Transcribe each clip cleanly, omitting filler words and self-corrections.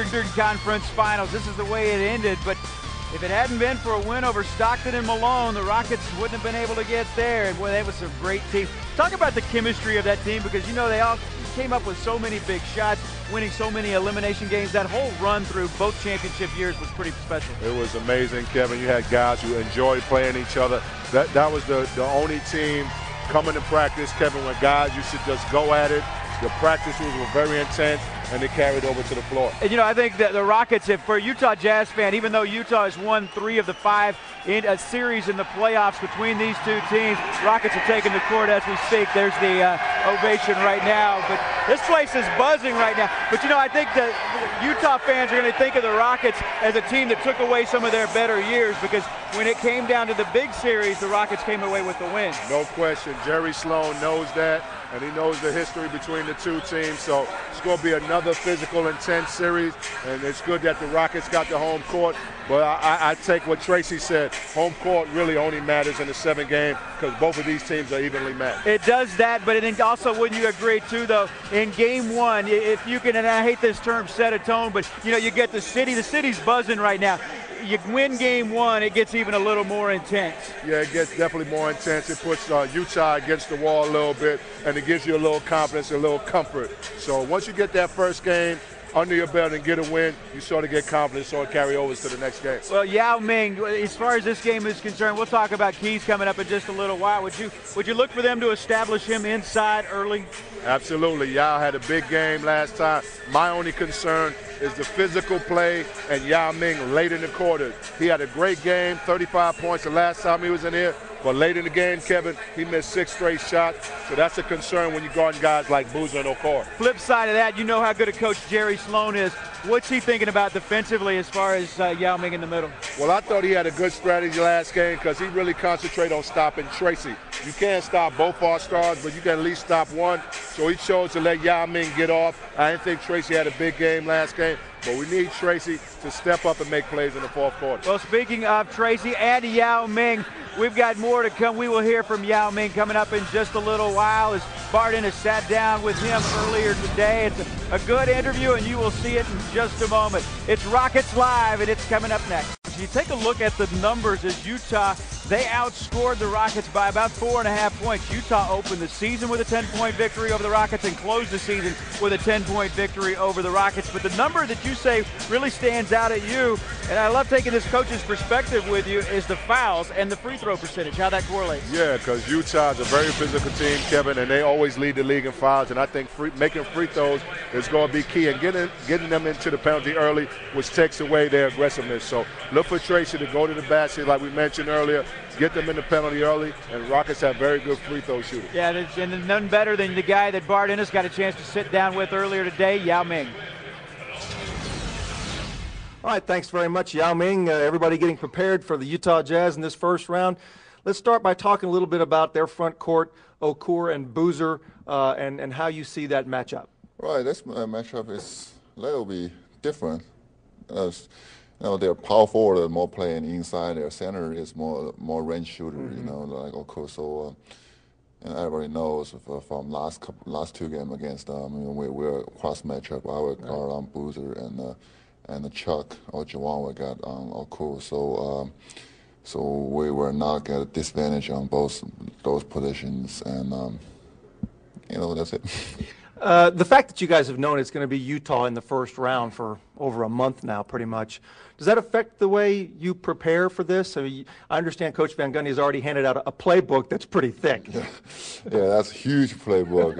Eastern Conference Finals. This is the way it ended, but if it hadn't been for a win over Stockton and Malone, the Rockets wouldn't have been able to get there. And boy, that was a great team. Talk about the chemistry of that team, because you know they all came up with so many big shots, winning so many elimination games. That whole run through both championship years was pretty special. It was amazing, Kevin. You had guys who enjoyed playing each other. That was the only team coming to practice, Kevin, when guys used to just go at it. The practices were very intense, and they carried over to the floor. And you know, I think that the Rockets, if for a Utah Jazz fan, even though Utah has won 3 of the 5 in a series in the playoffs between these two teams, Rockets are taking the court as we speak. There's the ovation right now. But this place is buzzing right now. But you know, I think the Utah fans are going to think of the Rockets as a team that took away some of their better years, because when it came down to the big series, the Rockets came away with the win. No question. Jerry Sloan knows that, and he knows the history between the two teams. So it's going to be another physical, intense series, and it's good that the Rockets got the home court. But I take what Tracy said. Home court really only matters in the 7th game, because both of these teams are evenly matched. It does that, but it also, wouldn't you agree, too, though, in Game 1, if you can, and I hate this term, set a tone, but, you know, you get the city's buzzing right now. You win Game 1, it gets even a little more intense. Yeah, it gets definitely more intense. It puts Utah against the wall a little bit, and it gives you a little confidence, a little comfort. So once you get that first game under your belt and get a win, you sort of get confidence, so it carry over to the next game. Well, Yao Ming, as far as this game is concerned, we'll talk about Keys coming up in just a little while. Would you look for them to establish him inside early? Absolutely. Yao had a big game last time. My only concern is the physical play and Yao Ming late in the quarter. He had a great game, 35 points the last time he was in here. But late in the game, Kevin, he missed 6 straight shots. So that's a concern when you're guarding guys like Boozer and Okoro. Flip side of that, you know how good a coach Jerry Sloan is. What's he thinking about defensively as far as Yao Ming in the middle? Well, I thought he had a good strategy last game, because he really concentrated on stopping Tracy. You can't stop both our stars, but you can at least stop one. So he chose to let Yao Ming get off. I didn't think Tracy had a big game last game, but we need Tracy to step up and make plays in the 4th quarter. Well, speaking of Tracy and Yao Ming, we've got more to come. We will hear from Yao Ming coming up in just a little while, as Barden has sat down with him earlier today. It's a good interview, and you will see it in just a moment. It's Rockets Live, and it's coming up next. If you take a look at the numbers, as Utah, they outscored the Rockets by about 4.5 points. Utah opened the season with a 10-point victory over the Rockets and closed the season with a 10-point victory over the Rockets. But the number that you say really stands out at you, and I love taking this coach's perspective with you, is the fouls and the free throw percentage, how that correlates. Yeah, because Utah is a very physical team, Kevin, and they always lead the league in fouls. And I think making free throws is going to be key, and getting them into the penalty early, which takes away their aggressiveness. So look for Tracy to go to the basket, like we mentioned earlier, get them in the penalty early, and Rockets have very good free throw shooters. Yeah, and none better than the guy that Bart Ennis got a chance to sit down with earlier today, Yao Ming. All right, thanks very much, Yao Ming. Everybody getting prepared for the Utah Jazz in this first round. Let's start by talking a little bit about their front court, Okoro and Boozer, and how you see that matchup. Right, this matchup is a little bit different. Their power forward are more playing inside. Their center is more range shooter. Like Okoro. So, and everybody knows from last 2 games against them, we're a cross matchup. I would guard on Boozer and the Chuck or Jawan we got on Okoro. So we were not at a disadvantage on both those positions, and that's it. The fact that you guys have known it's going to be Utah in the first round for over a month now, pretty much, does that affect the way you prepare for this? I understand Coach Van Gundy has already handed out a playbook that's pretty thick. Yeah, that's a huge playbook.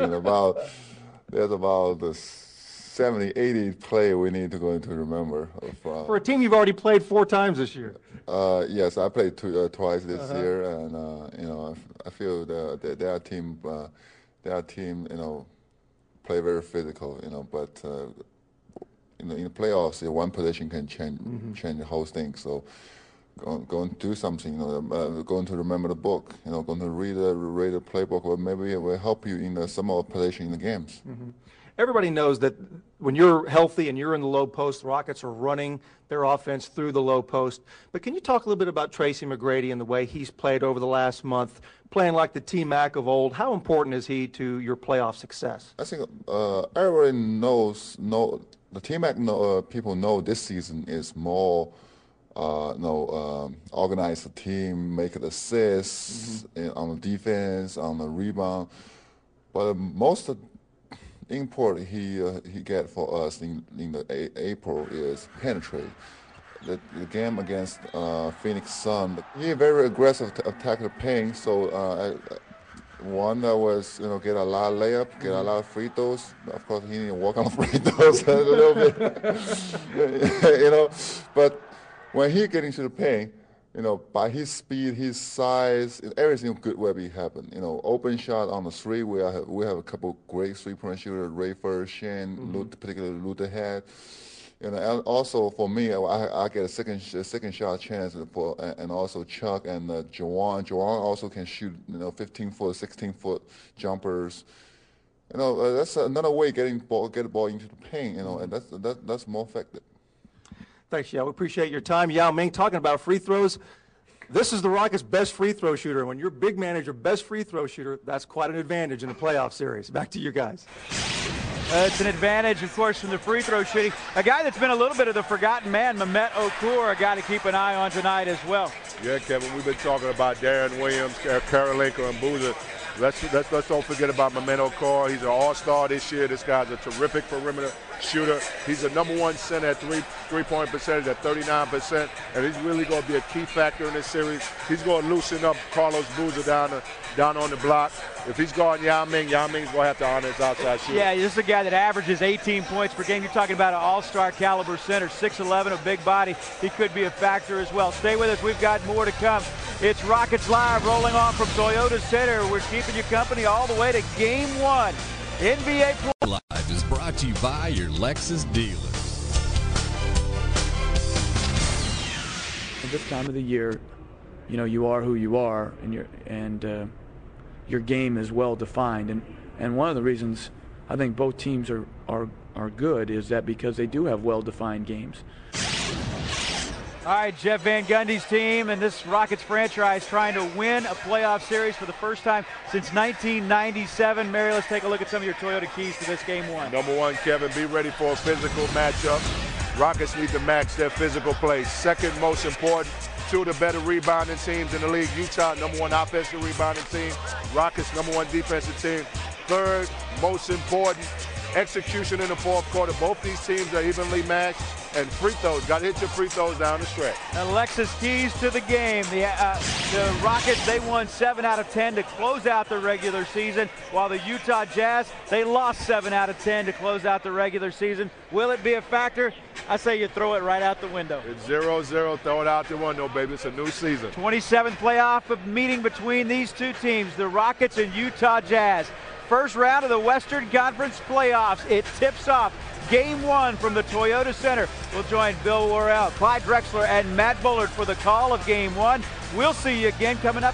There's about the 70, 80 play we need to go into remember. For a team you've already played 4 times this year. Yes, I played twice this year, and I feel that their team, play very physical, but in the playoffs, one position can change the whole thing. So, going to do something, going to remember the book, going to read the playbook, or maybe it will help you in some of the position in the games. Mm-hmm. Everybody knows that when you're healthy and you're in the low post, the Rockets are running their offense through the low post. But can you talk a little bit about Tracy McGrady and the way he's played over the last month, playing like the T-Mac of old? How important is he to your playoff success? I think everybody knows the T-Mac people know this season is more organize the team, make an assist on the defense, on the rebound. But most of the import he get for us in the April is penetrate. The game against Phoenix Sun, he very aggressive to attack the paint. So one that was get a lot of layup, get a lot of free throws. Of course, he need to work on free throws a little bit, But when he get into the paint, by his speed, his size, everything good will be happen. Open shot on the three. We have a couple great three-point shooters, Rayford, Shane, particularly Luther had. And also for me, I get a second shot chance and also Chuck and Jawan. Jawan also can shoot 15-foot, 16-foot jumpers. That's another way get the ball into the paint. And that's more effective. Thanks, Yao. We appreciate your time. Yao Ming, talking about free throws. This is the Rockets' best free throw shooter. When your big man is your best free throw shooter, that's quite an advantage in the playoff series. Back to you guys. It's an advantage, of course, from the free throw shooting. A guy that's been a little bit of the forgotten man, Mehmet Okur, a guy to keep an eye on tonight as well. Yeah, Kevin, we've been talking about Darren Williams, Karolinko, and Boozer. Let's don't forget about Mehmet Okur. He's an all-star this year. This guy's a terrific perimeter shooter. He's the #1 center at three-point percentage at 39%, and he's really going to be a key factor in this series. He's going to loosen up Carlos Boozer down on the block. If he's guarding Yao Ming's going to have to honor his outside shooting. Yeah, this is a guy that averages 18 points per game. You're talking about an all-star caliber center, 6'11", a big body. He could be a factor as well. Stay with us. We've got more to come. It's Rockets Live rolling on from Toyota Center. We're keeping you company all the way to Game 1. NBA Live is brought to you by your Lexus dealer. At this time of the year, you are who you are, and your game is well defined. And one of the reasons I think both teams are good is that because they do have well defined games. All right, Jeff Van Gundy's team and this Rockets franchise trying to win a playoff series for the first time since 1997. Mary, let's take a look at some of your Toyota keys to this Game 1. #1, Kevin, be ready for a physical matchup. Rockets need to match their physical play. Second most important, two of the better rebounding teams in the league. Utah, #1 offensive rebounding team. Rockets, #1 defensive team. Third most important, execution in the fourth quarter. Both these teams are evenly matched. And free throws, got to hit your free throws down the stretch. Alexis keys to the game. The Rockets, they won 7 out of 10 to close out the regular season, while the Utah Jazz, they lost 7 out of 10 to close out the regular season. Will it be a factor? I say you throw it right out the window. It's 0-0, throw it out the window, baby. It's a new season. 27th playoff meeting between these two teams, the Rockets and Utah Jazz. First round of the Western Conference playoffs. It tips off Game 1 from the Toyota Center. We'll join Bill Worrell, Clyde Drexler, and Matt Bullard for the call of Game 1. We'll see you again coming up.